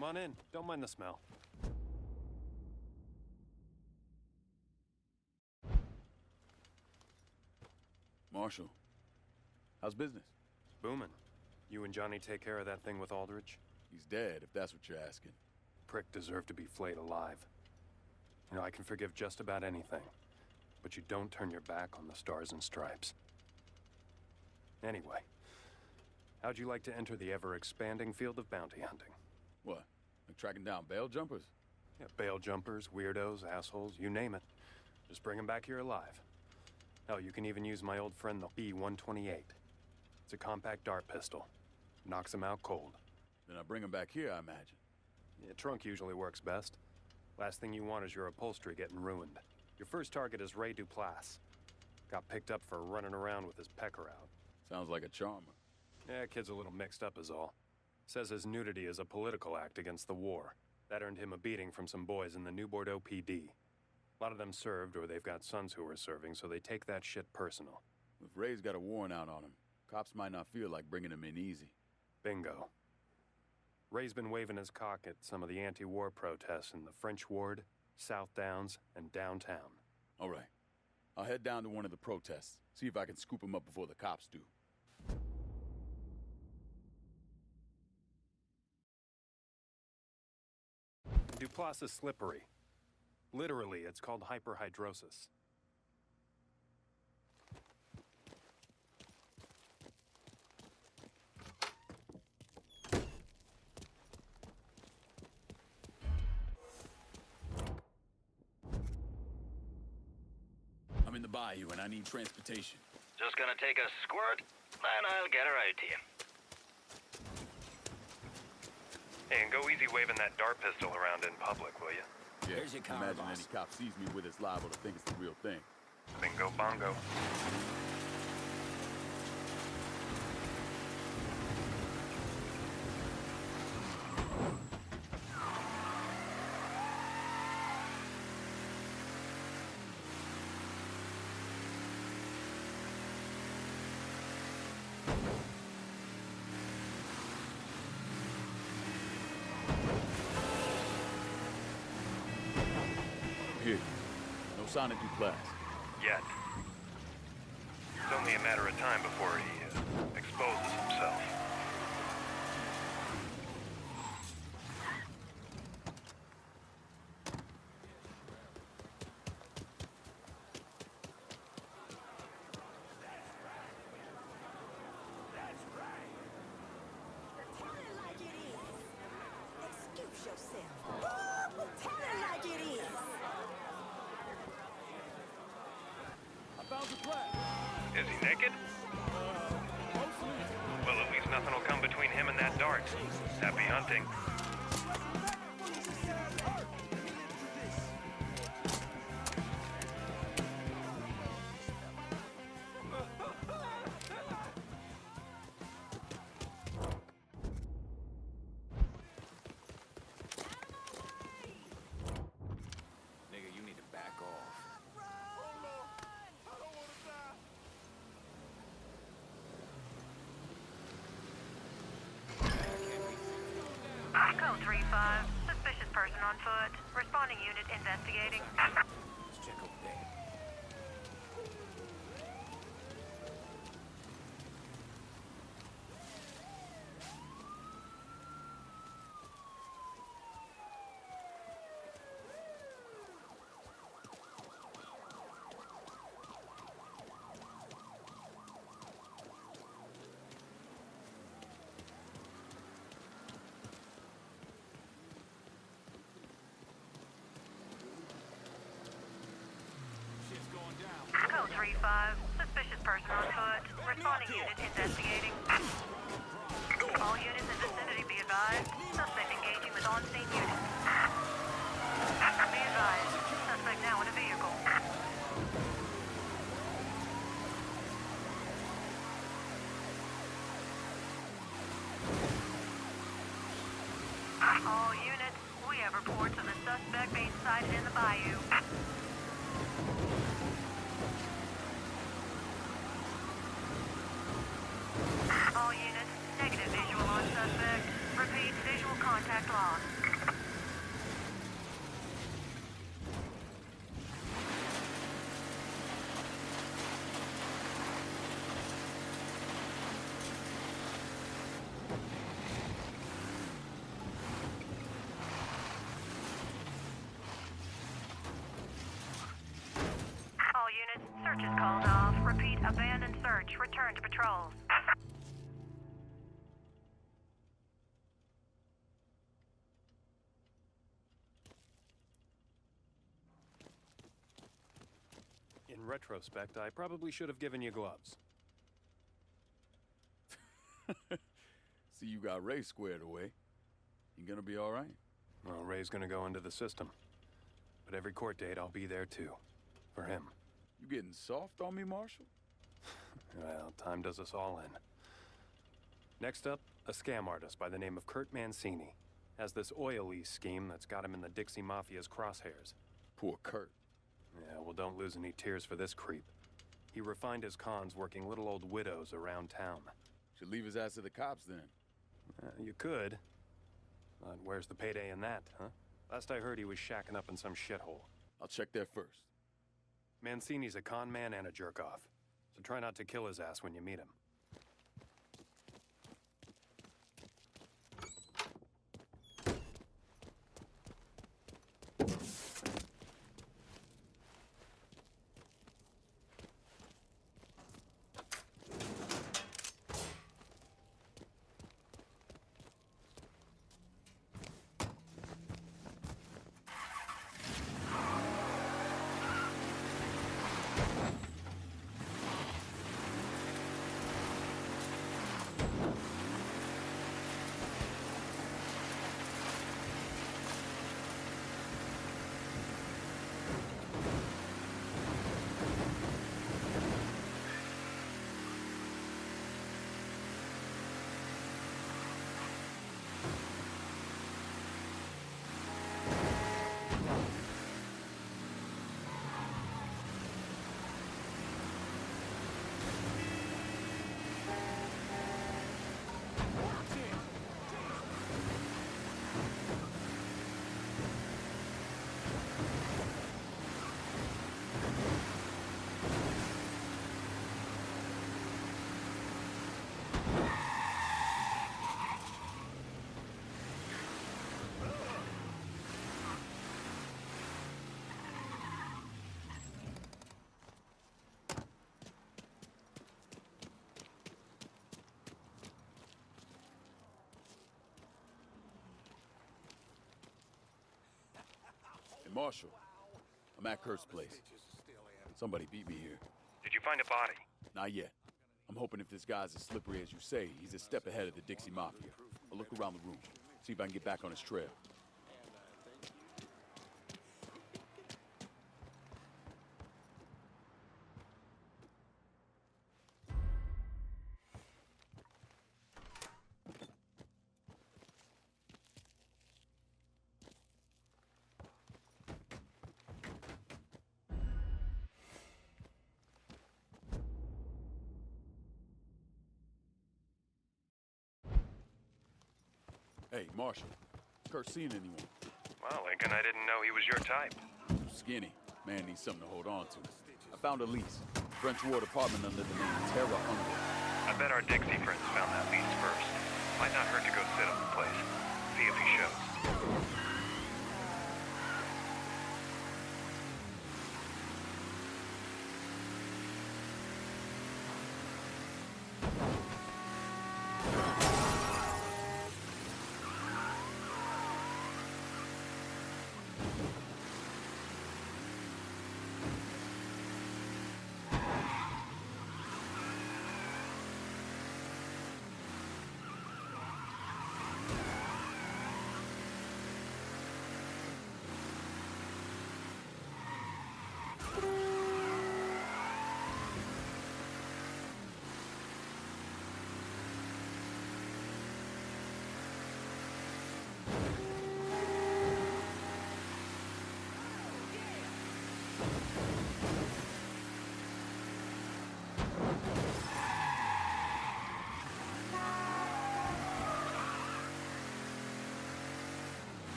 Come on in. Don't mind the smell. Marshall, how's business? Booming. You and Johnny take care of that thing with Aldrich? He's dead, if that's what you're asking. Prick deserved to be flayed alive. You know, I can forgive just about anything, but you don't turn your back on the Stars and Stripes. Anyway, how'd you like to enter the ever-expanding field of bounty hunting? What? Like tracking down bail jumpers? Yeah, bail jumpers, weirdos, assholes, you name it. Just bring them back here alive. Hell, you can even use my old friend, the B-128. It's a compact dart pistol. Knocks them out cold. Then I bring him back here, I imagine. Yeah, trunk usually works best. Last thing you want is your upholstery getting ruined. Your first target is Ray Duplass. Got picked up for running around with his pecker out. Sounds like a charmer. Yeah, kid's a little mixed up is all. Says his nudity is a political act against the war. That earned him a beating from some boys in the New Bordeaux PD. A lot of them served, or they've got sons who are serving, so they take that shit personal. If Ray's got a warrant out on him, cops might not feel like bringing him in easy. Bingo. Ray's been waving his cock at some of the anti-war protests in the French Ward, South Downs, and downtown. All right. I'll head down to one of the protests, see if I can scoop him up before the cops do. Duplass is slippery. Literally, it's called hyperhidrosis. I'm in the bayou and I need transportation. Just gonna take a squirt, and I'll get her out to you. Hey, and go easy waving that dart pistol around in public, will you? Yeah, Here's your car, imagine boss. any cop sees me with it's liable to think it's the real thing. Bingo bongo. Here. No sign of Duplass. Yet. It's only a matter of time before he exposes himself. Tell it like it is. Excuse yourself. Woo! Tell it like it is. I found Duplass. Is he naked? Well, at least nothing will come between him and that dart. Happy hunting. Nigga, you need to back off. Code 3-5. Suspicious person on foot. Responding unit investigating. Let's check over there. Code 3-5. Suspicious person on foot. Responding unit investigating. All units in vicinity be advised. Suspect engaging with on-scene units. Be advised. Suspect now in a vehicle. All units, we have reports of a suspect being sighted in the bayou. All units, negative visual on suspect. Repeat, visual contact. Contact lost. All units, search is called off. Repeat, abandoned search. Return to patrols. In retrospect, I probably should have given you gloves. See, you got Ray squared away. You gonna be all right? Well, Ray's gonna go into the system. But every court date, I'll be there too. For him. You getting soft on me, Marshal? Well, time does us all in. Next up, a scam artist by the name of Kurt Mancini. Has this oil lease scheme that's got him in the Dixie Mafia's crosshairs. Poor Kurt. Yeah, well, don't lose any tears for this creep. He refined his cons working little old widows around town. Should leave his ass to the cops then. You could. But where's the payday in that, huh? Last I heard, he was shacking up in some shithole. I'll check there first. Mancini's a con man and a jerk-off. So try not to kill his ass when you meet him. Hey, Marshal. I'm at Kurt's place. Somebody beat me here. Did you find a body? Not yet. I'm hoping if this guy's as slippery as you say, he's a step ahead of the Dixie Mafia. I'll look around the room, see if I can get back on his trail. Hey, Marshal. Kurt seen anyone? Well, Lincoln, I didn't know he was your type. Skinny. Man needs something to hold on to. I found a lease. French Ward apartment under the name Terra Under. I bet our Dixie friends found that lease first. Might not hurt to go sit on the place. See if he shows.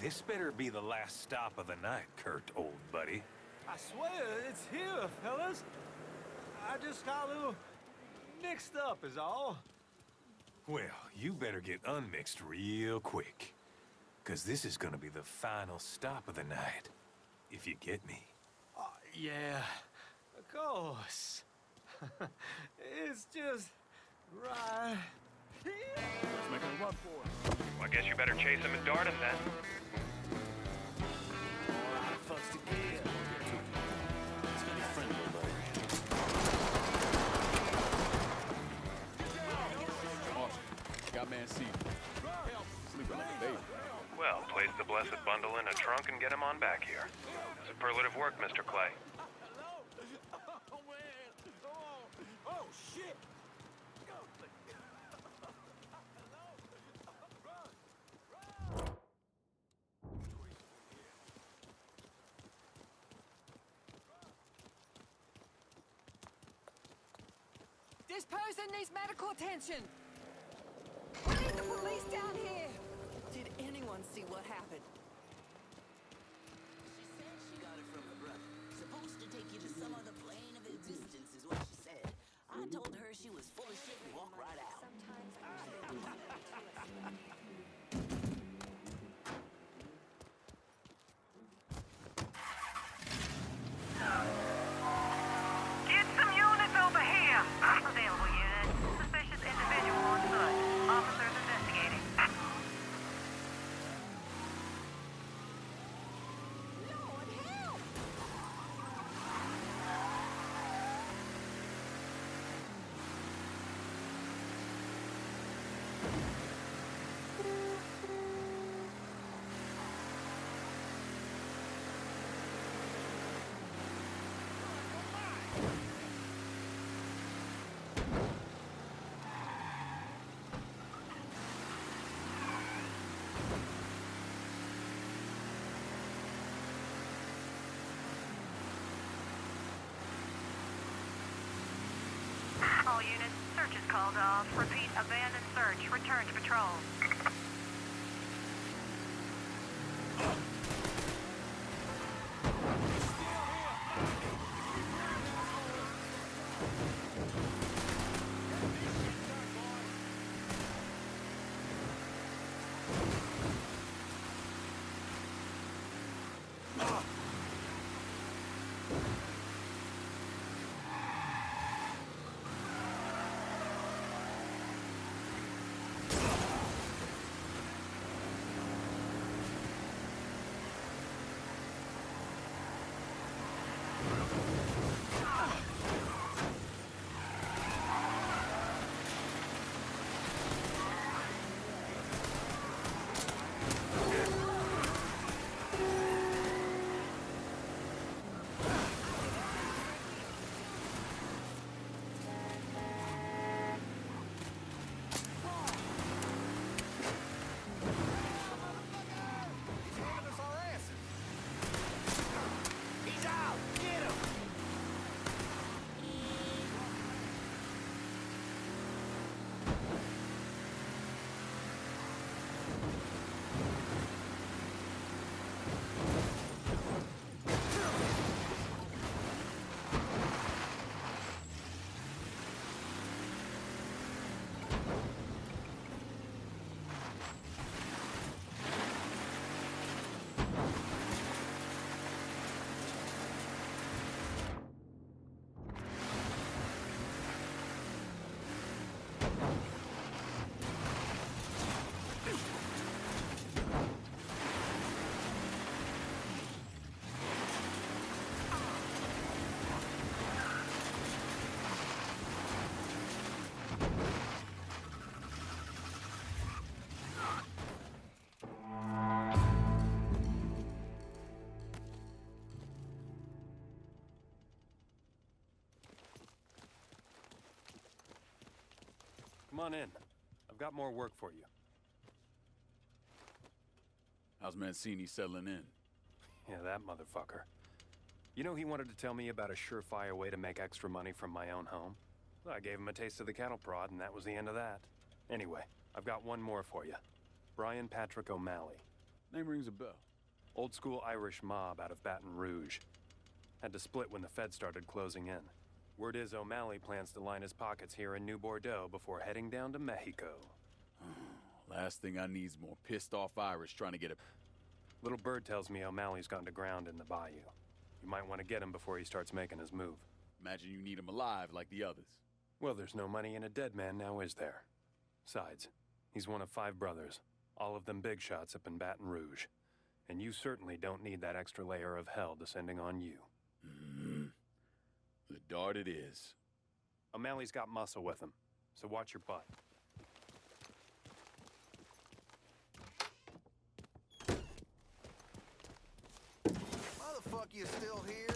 This better be the last stop of the night, Kurt, old buddy. I swear, it's here, fellas. I just got a little mixed up is all. Well, you better get unmixed real quick. 'Cause this is gonna be the final stop of the night. If you get me. Yeah, of course. It's just right here. Let's make a run for it. Well, I guess you better chase him and dart him then. All right, fucks to give. It's gonna be friendly, buddy. Awesome. Got man seated. Sleeping like a baby. Well, place the blessed bundle in a trunk and get him on back here. Superlative work, Mr. Clay. Oh, man. Oh, shit. This person needs medical attention. We need the police down here. Did anyone see what happened? She said she got it from her brother. Supposed to take you to some other plane of existence is what she said. I told her she was full of shit and walked right out. Get some units over here. Available unit. Suspicious individual on foot. Officers investigating. Lord, help! All units, search is called off. Repeat, abandoned search. Return to patrol. Come on in. I've got more work for you. How's Mancini settling in? Yeah, that motherfucker. You know, he wanted to tell me about a surefire way to make extra money from my own home. Well, I gave him a taste of the cattle prod, and that was the end of that. Anyway, I've got one more for you. Brian Patrick O'Malley. Name rings a bell. Old school Irish mob out of Baton Rouge. Had to split when the Fed started closing in. Word is O'Malley plans to line his pockets here in New Bordeaux before heading down to Mexico. Last thing I need is more pissed off Irish trying to get a... Little bird tells me O'Malley's gone to ground in the bayou. You might want to get him before he starts making his move. Imagine you need him alive like the others. Well, there's no money in a dead man now, is there? Besides, he's one of 5 brothers, all of them big shots up in Baton Rouge. And you certainly don't need that extra layer of hell descending on you. The dart it is. O'Malley's got muscle with him, so watch your butt. Why the fuck you still here?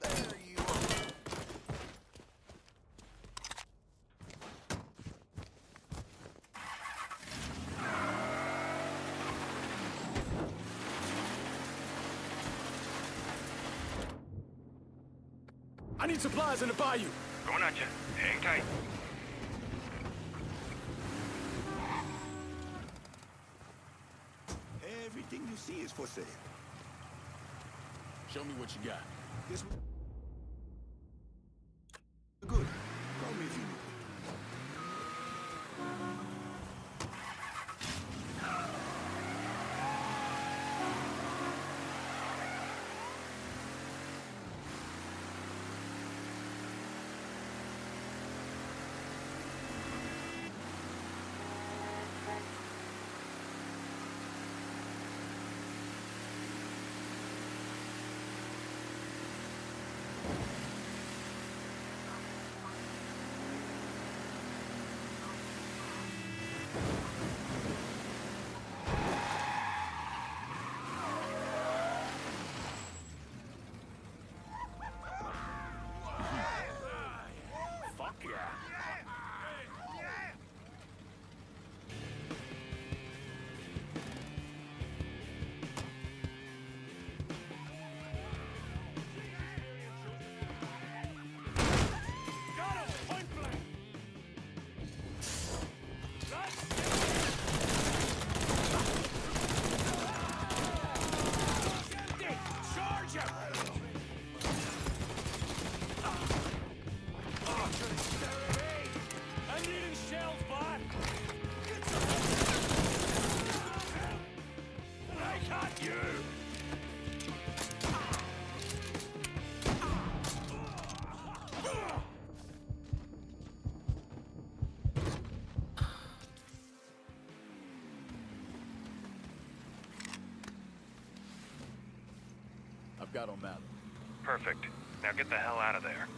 There you are. I need supplies in the bayou. Going at you. Hang tight. Everything you see is for sale. Show me what you got. This good. Call me if you need me. Fuck yeah. Got him! Point blank! Empty! Charge him! I'm needing shells, bot! I got you! I've got O'Malley. Perfect. Now get the hell out of there.